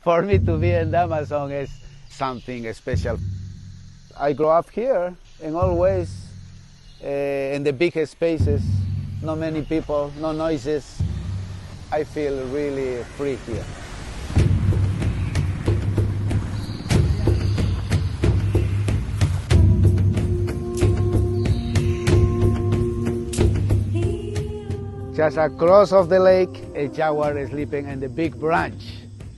For me to be in the Amazon is something special. I grew up here and always in the biggest spaces, not many people, no noises. I feel really free here. Just across of the lake, a jaguar is sleeping in the big branch.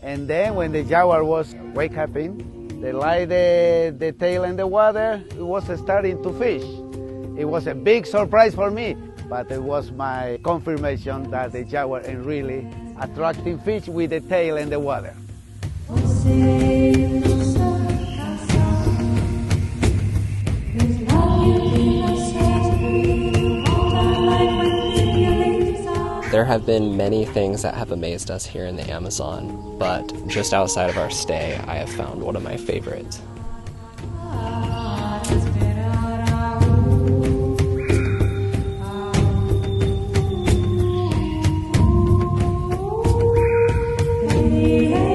And then when the jaguar was wake up they light the tail in the water, it was starting to fish. It was a big surprise for me, but it was my confirmation that the jaguar is really attracting fish with the tail in the water. There have been many things that have amazed us here in the Amazon, but just outside of our stay, I have found one of my favorites. Hey, hey.